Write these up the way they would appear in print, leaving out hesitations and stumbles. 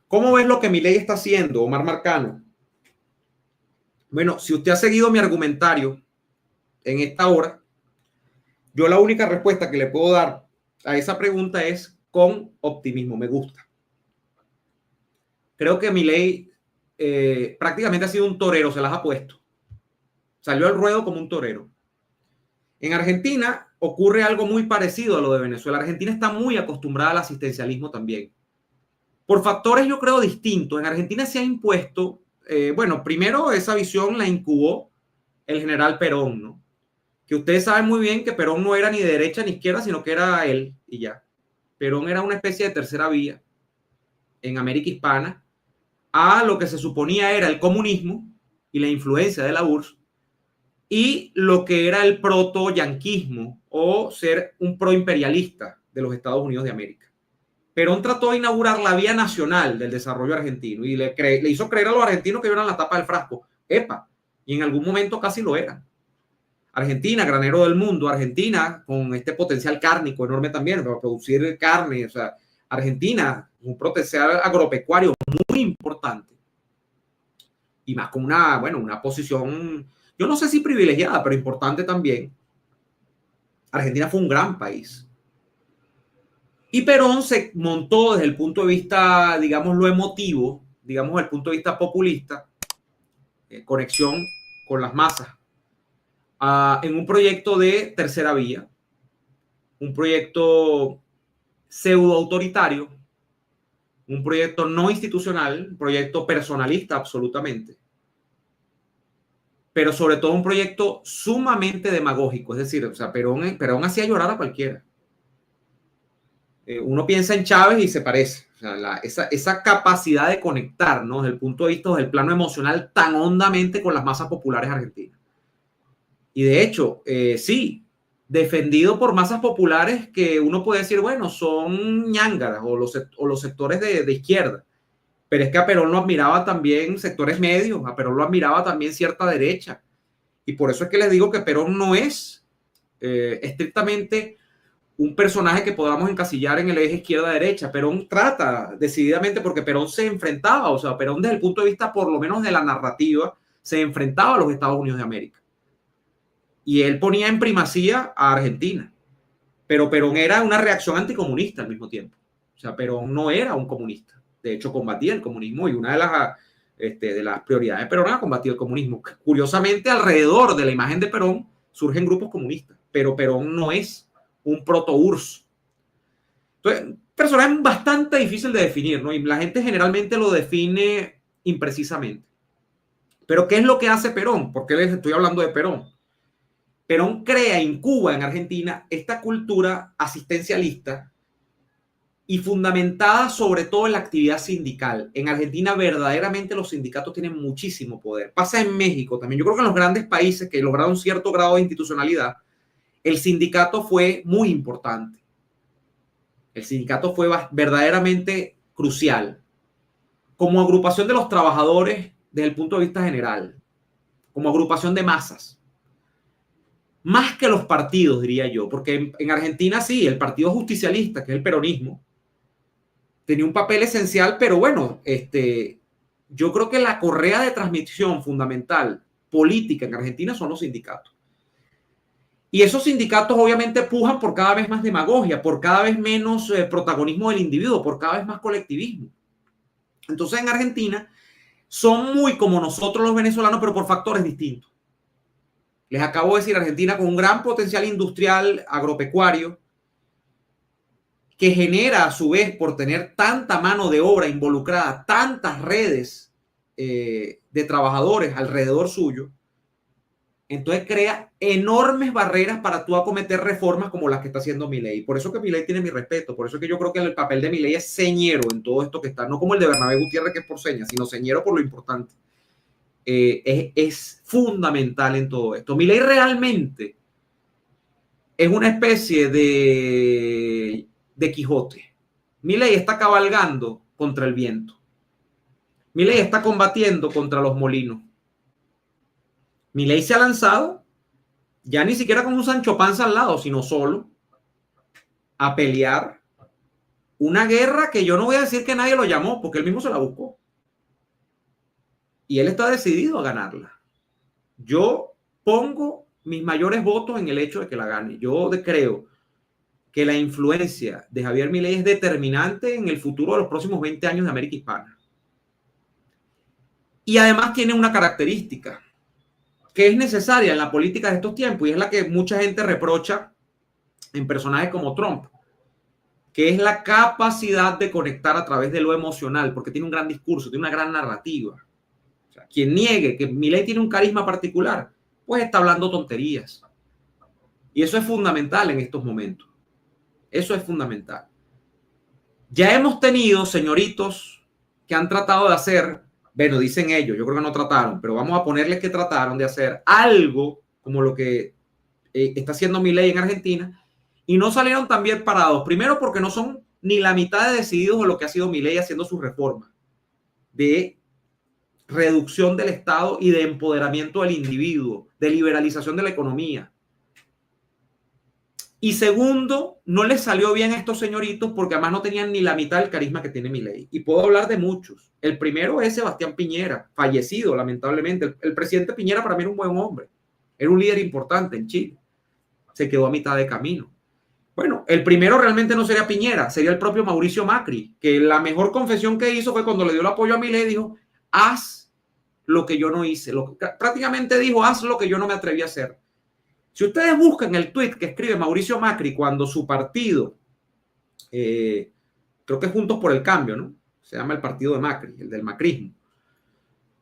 ¿Cómo ves lo que Milei está haciendo, Omar Marcano? Bueno, si usted ha seguido mi argumentario en esta hora, yo la única respuesta que le puedo dar a esa pregunta es con optimismo. Me gusta. Creo que Milei prácticamente ha sido un torero, se las ha puesto. Salió al ruedo como un torero. En Argentina ocurre algo muy parecido a lo de Venezuela. Argentina está muy acostumbrada al asistencialismo también. Por factores, yo creo, distintos. En Argentina se ha impuesto, bueno, primero esa visión la incubó el general Perón, ¿no? Que ustedes saben muy bien que Perón no era ni de derecha ni izquierda, sino que era él y ya. Perón era una especie de tercera vía en América Hispana a lo que se suponía era el comunismo y la influencia de la URSS y lo que era el proto-yanquismo o ser un pro-imperialista de los Estados Unidos de América. Perón trató de inaugurar la vía nacional del desarrollo argentino y le hizo creer a los argentinos que eran la tapa del frasco. ¡Epa! Y en algún momento casi lo eran. Argentina, granero del mundo, Argentina con este potencial cárnico enorme también para producir carne, o sea, Argentina, un potencial agropecuario muy importante y más con una posición, yo no sé si privilegiada, pero importante también. Argentina fue un gran país. Y Perón se montó desde el punto de vista, digamos, lo emotivo, digamos, desde el punto de vista populista, conexión con las masas, en un proyecto de tercera vía, un proyecto pseudo autoritario, un proyecto no institucional, un proyecto personalista absolutamente, pero sobre todo un proyecto sumamente demagógico, es decir, o sea, Perón hacía llorar a cualquiera. Uno piensa en Chávez y se parece. O sea, esa capacidad de conectar, ¿no? Desde el punto de vista del plano emocional tan hondamente con las masas populares argentinas. Y de hecho, sí, defendido por masas populares que uno puede decir, bueno, son ñángaras o los sectores de izquierda. Pero es que a Perón lo admiraba también sectores medios, a Perón lo admiraba también cierta derecha. Y por eso es que les digo que Perón no es estrictamente un personaje que podamos encasillar en el eje izquierda-derecha. Perón trata decididamente, porque Perón se enfrentaba, o sea, Perón desde el punto de vista por lo menos de la narrativa, se enfrentaba a los Estados Unidos de América. Y él ponía en primacía a Argentina. Pero Perón era una reacción anticomunista al mismo tiempo. O sea, Perón no era un comunista. De hecho, combatía el comunismo y una de las prioridades de Perón era combatir el comunismo. Curiosamente, alrededor de la imagen de Perón surgen grupos comunistas, pero Perón no es un proto-URSS. Entonces, personaje bastante difícil de definir, ¿no? Y la gente generalmente lo define imprecisamente. Pero, ¿qué es lo que hace Perón? ¿Por qué les estoy hablando de Perón? Perón crea, incuba en Argentina esta cultura asistencialista y fundamentada sobre todo en la actividad sindical. En Argentina verdaderamente los sindicatos tienen muchísimo poder. Pasa en México también. Yo creo que en los grandes países que lograron cierto grado de institucionalidad, el sindicato fue muy importante. El sindicato fue verdaderamente crucial como agrupación de los trabajadores desde el punto de vista general, como agrupación de masas. Más que los partidos, diría yo, porque en Argentina sí, el partido justicialista, que es el peronismo, tenía un papel esencial, pero bueno, yo creo que la correa de transmisión fundamental política en Argentina son los sindicatos. Y esos sindicatos obviamente pujan por cada vez más demagogia, por cada vez menos protagonismo del individuo, por cada vez más colectivismo. Entonces en Argentina son muy como nosotros los venezolanos, pero por factores distintos. Les acabo de decir, Argentina con un gran potencial industrial agropecuario, que genera a su vez por tener tanta mano de obra involucrada, tantas redes de trabajadores alrededor suyo, entonces crea enormes barreras para tú acometer reformas como las que está haciendo Milei. Por eso que Milei tiene mi respeto, por eso que yo creo que el papel de Milei es señero en todo esto que está, no como el de Bernabé Gutiérrez que es por señas, sino señero por lo importante. Es fundamental en todo esto. Milei realmente es una especie de Quijote. Milei está cabalgando contra el viento. Milei está combatiendo contra los molinos. Milei se ha lanzado, ya ni siquiera con un Sancho Panza al lado, sino solo, a pelear una guerra que yo no voy a decir que nadie lo llamó, porque él mismo se la buscó. Y él está decidido a ganarla. Yo pongo mis mayores votos en el hecho de que la gane. Yo creo que la influencia de Javier Milei es determinante en el futuro de los próximos 20 años de América Hispana. Y además tiene una característica que es necesaria en la política de estos tiempos y es la que mucha gente reprocha en personajes como Trump, que es la capacidad de conectar a través de lo emocional, porque tiene un gran discurso, tiene una gran narrativa. O sea, quien niegue que Milei tiene un carisma particular, pues está hablando tonterías. Y eso es fundamental en estos momentos. Eso es fundamental. Ya hemos tenido señoritos que han tratado de hacer, bueno, dicen ellos, yo creo que no trataron, pero vamos a ponerles que trataron de hacer algo como lo que está haciendo Milei en Argentina y no salieron tan bien parados. Primero porque no son ni la mitad de decididos de lo que ha sido Milei haciendo sus reformas de reducción del Estado y de empoderamiento del individuo, de liberalización de la economía. Y segundo, no les salió bien a estos señoritos porque además no tenían ni la mitad del carisma que tiene Milei. Y puedo hablar de muchos. El primero es Sebastián Piñera, fallecido lamentablemente. El presidente Piñera para mí era un buen hombre. Era un líder importante en Chile. Se quedó a mitad de camino. Bueno, el primero realmente no sería Piñera, sería el propio Mauricio Macri, que la mejor confesión que hizo fue cuando le dio el apoyo a Milei, dijo, haz lo que yo no hice. Prácticamente dijo, haz lo que yo no me atreví a hacer. Si ustedes buscan el tweet que escribe Mauricio Macri cuando su partido, creo que es Juntos por el Cambio, ¿no? Se llama el partido de Macri, el del macrismo,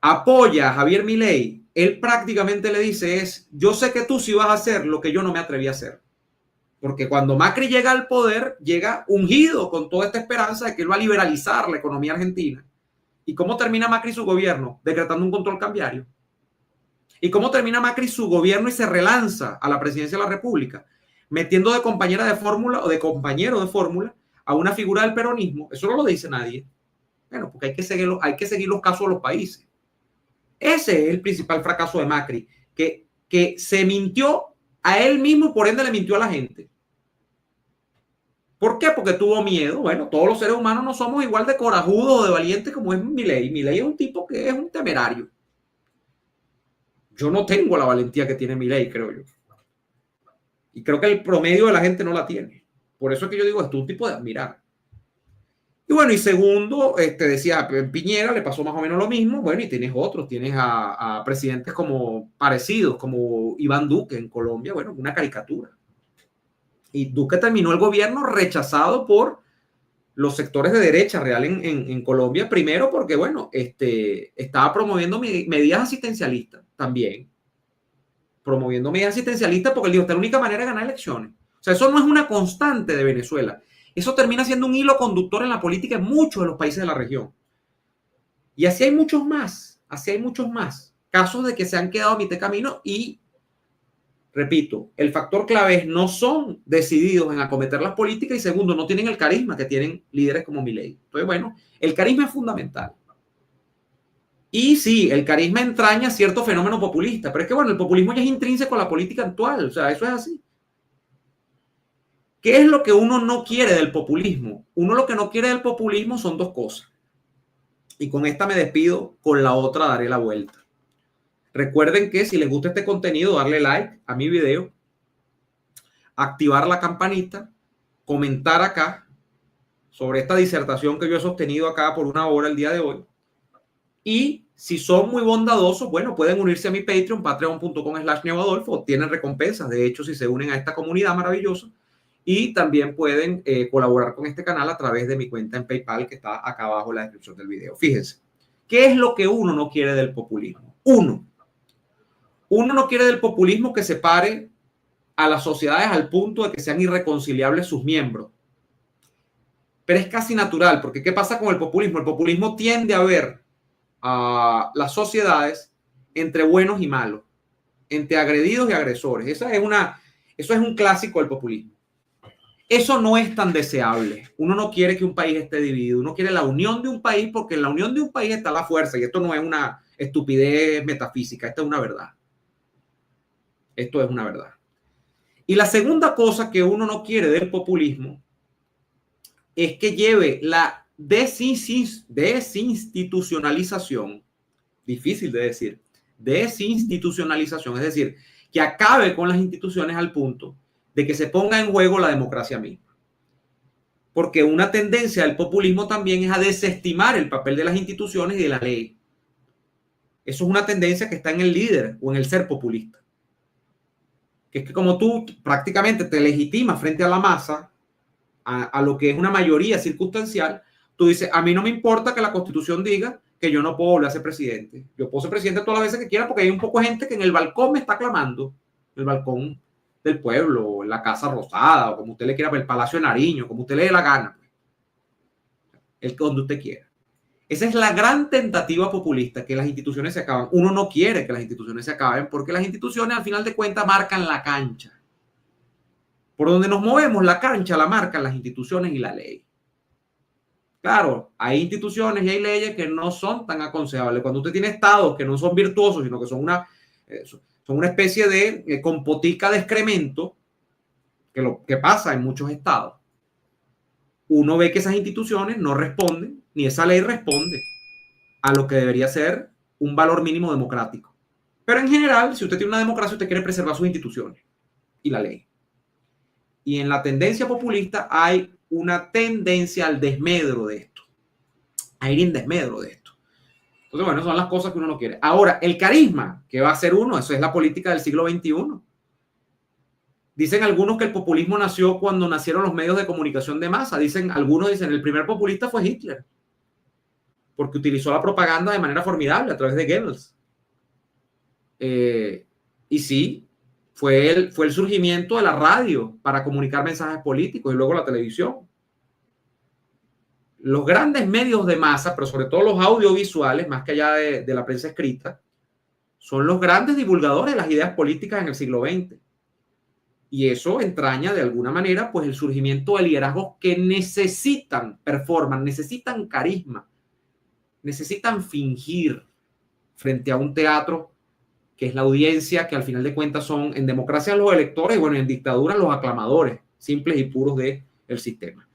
apoya a Javier Milei, él prácticamente le dice yo sé que tú sí vas a hacer lo que yo no me atreví a hacer. Porque cuando Macri llega al poder, llega ungido con toda esta esperanza de que él va a liberalizar la economía argentina. ¿Y cómo termina Macri su gobierno? Decretando un control cambiario. ¿Y cómo termina Macri su gobierno y se relanza a la presidencia de la República? Metiendo de compañera de fórmula o de compañero de fórmula a una figura del peronismo. Eso no lo dice nadie. Bueno, porque hay que seguir los casos de los países. Ese es el principal fracaso de Macri, que se mintió a él mismo, por ende le mintió a la gente. ¿Por qué? Porque tuvo miedo. Bueno, todos los seres humanos no somos igual de corajudos o de valientes como es Milei. Milei es un tipo que es un temerario. Yo no tengo la valentía que tiene Milei, creo yo. Y creo que el promedio de la gente no la tiene. Por eso es que yo digo, esto es un tipo de admirar. Y bueno, y segundo, decía, en Piñera le pasó más o menos lo mismo. Bueno, y tienes otros, tienes a presidentes como parecidos, como Iván Duque en Colombia, bueno, una caricatura. Y Duque terminó el gobierno rechazado por los sectores de derecha real en Colombia, primero porque, bueno, estaba promoviendo medidas asistencialistas también. Promoviendo medidas asistencialistas porque él dijo, esta es la única manera de ganar elecciones. O sea, eso no es una constante de Venezuela. Eso termina siendo un hilo conductor en la política en muchos de los países de la región. Y así hay muchos más, casos de que se han quedado a mitad de camino y, repito, el factor clave es no son decididos en acometer las políticas y segundo, no tienen el carisma que tienen líderes como Milei. Entonces, bueno, el carisma es fundamental. Y sí, el carisma entraña cierto fenómeno populista, pero es que, bueno, el populismo ya es intrínseco a la política actual, o sea, eso es así. ¿Qué es lo que uno no quiere del populismo? Uno lo que no quiere del populismo son dos cosas. Y con esta me despido, con la otra daré la vuelta. Recuerden que si les gusta este contenido, darle like a mi video, activar la campanita, comentar acá sobre esta disertación que yo he sostenido acá por 1 hora el día de hoy. Y si son muy bondadosos, bueno, pueden unirse a mi Patreon, patreon.com/neoadolfo, obtienen recompensas, de hecho, si se unen a esta comunidad maravillosa. Y también pueden colaborar con este canal a través de mi cuenta en PayPal, que está acá abajo en la descripción del video. Fíjense, ¿qué es lo que uno no quiere del populismo? Uno no quiere del populismo que separe a las sociedades al punto de que sean irreconciliables sus miembros. Pero es casi natural, porque ¿qué pasa con el populismo? El populismo tiende a ver a las sociedades entre buenos y malos, entre agredidos y agresores. Eso es un clásico del populismo. Eso no es tan deseable. Uno no quiere que un país esté dividido. Uno quiere la unión de un país porque en la unión de un país está la fuerza. Y esto no es una estupidez metafísica. Esto es una verdad. Esto es una verdad. Y la segunda cosa que uno no quiere del populismo es que lleve la desinstitucionalización, difícil de decir, desinstitucionalización, es decir, que acabe con las instituciones al punto de que se ponga en juego la democracia misma. Porque una tendencia del populismo también es a desestimar el papel de las instituciones y de la ley. Eso es una tendencia que está en el líder o en el ser populista. Que es que como tú prácticamente te legitimas frente a la masa, a lo que es una mayoría circunstancial, tú dices, a mí no me importa que la Constitución diga que yo no puedo volver a ser presidente. Yo puedo ser presidente todas las veces que quiera porque hay un poco de gente que en el balcón me está aclamando, el balcón del pueblo, o en la Casa Rosada, o como usted le quiera, el Palacio de Nariño, como usted le dé la gana, el donde usted quiera. Esa es la gran tentativa populista, que las instituciones se acaban. Uno no quiere que las instituciones se acaben porque las instituciones al final de cuentas marcan la cancha. Por donde nos movemos, la cancha la marcan las instituciones y la ley. Claro, hay instituciones y hay leyes que no son tan aconsejables. Cuando usted tiene estados que no son virtuosos, sino que son una especie de compotica de excremento, que lo que pasa en muchos estados, uno ve que esas instituciones no responden, ni esa ley responde a lo que debería ser un valor mínimo democrático. Pero en general, si usted tiene una democracia, usted quiere preservar sus instituciones y la ley. Y en la tendencia populista hay una tendencia al desmedro de esto, a ir en desmedro de esto. Entonces, bueno, son las cosas que uno no quiere. Ahora, el carisma, que va a ser uno, eso es la política del siglo XXI. Dicen algunos que el populismo nació cuando nacieron los medios de comunicación de masa. Algunos dicen, el primer populista fue Hitler, porque utilizó la propaganda de manera formidable a través de Goebbels. Y sí, fue el surgimiento de la radio para comunicar mensajes políticos y luego la televisión. Los grandes medios de masa, pero sobre todo los audiovisuales, más que allá de la prensa escrita, son los grandes divulgadores de las ideas políticas en el siglo XX. Y eso entraña de alguna manera pues el surgimiento de liderazgos que necesitan performance, necesitan carisma, necesitan fingir frente a un teatro que es la audiencia, que al final de cuentas son en democracia los electores y bueno, en dictadura los aclamadores simples y puros del sistema.